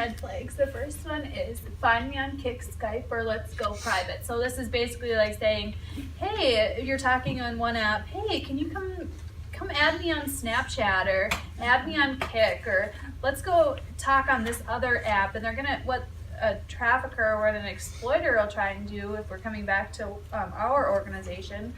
red flags. The first one is find me on Kik, Skype, or let's go private. So this is basically like saying, hey, you're talking on one app, hey, can you come add me on Snapchat or add me on Kik, or let's go talk on this other app. And they're gonna, what a trafficker or what an exploiter will try and do, if we're coming back to our organization,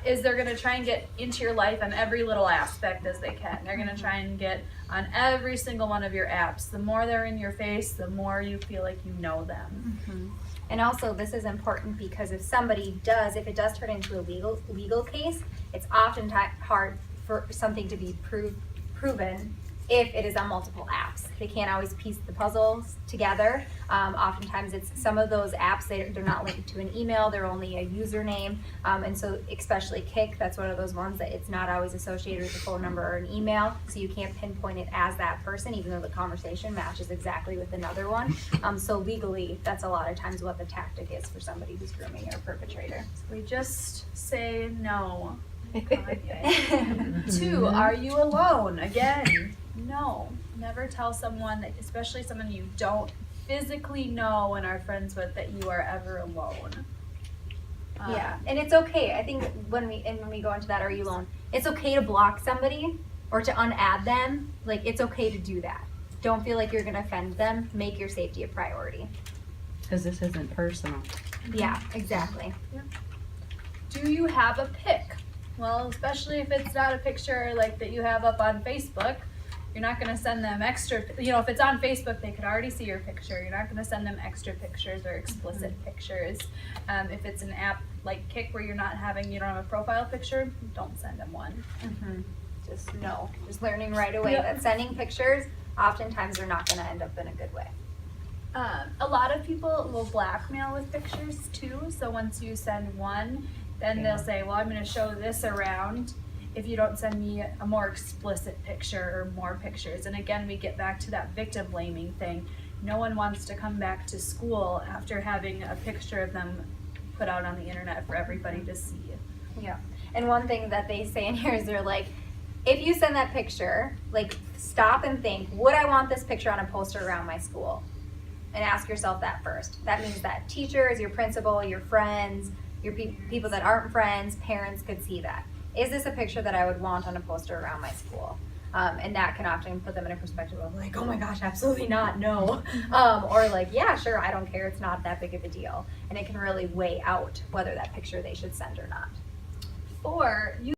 is they're gonna try and get into your life on every little aspect as they can. They're gonna try and get on every single one of your apps. The more they're in your face, the more you feel like you know them. Mm-hmm. And also, this is important because if it does turn into a legal case, it's often hard for something to be proven if it is on multiple apps. They can't always piece the puzzles together. Oftentimes it's some of those apps, they're not linked to an email, they're only a username. And so especially Kik, that's one of those ones that it's not always associated with a phone number or an email, so you can't pinpoint it as that person, even though the conversation matches exactly with another one. So legally, that's a lot of times what the tactic is for somebody who's grooming a perpetrator. So we just say no. 2, are you alone? Again, no. Never tell someone, that, especially someone you don't physically know and are friends with, that you are ever alone. Yeah, and it's okay. I think when we go into that, are you alone? It's okay to block somebody or to unadd them. Like, it's okay to do that. Don't feel like you're gonna offend them. Make your safety a priority. Because this isn't personal. Yeah, exactly. Yeah. Do you have a pic? Well, especially if it's not a picture like that you have up on Facebook, you're not going to send them extra, if it's on Facebook, they could already see your picture. You're not going to send them extra pictures or explicit pictures. If it's an app like Kik where you don't have a profile picture, don't send them one. Just learning right away that sending pictures, oftentimes they're not going to end up in a good way. A lot of people will blackmail with pictures too. So once you send one, then they'll say, well, I'm going to show this around if you don't send me a more explicit picture or more pictures. And again, we get back to that victim blaming thing. No one wants to come back to school after having a picture of them put out on the internet for everybody to see. Yeah. And one thing that they say in here is they're like, if you send that picture, like, stop and think, would I want this picture on a poster around my school? And ask yourself that first. That means that teachers, your principal, your friends, your people that aren't friends, parents could see that. Is this a picture that I would want on a poster around my school? And that can often put them in a perspective of like, oh my gosh, absolutely not, no. Or like, yeah, sure, I don't care, it's not that big of a deal. And it can really weigh out whether that picture they should send or not. 4,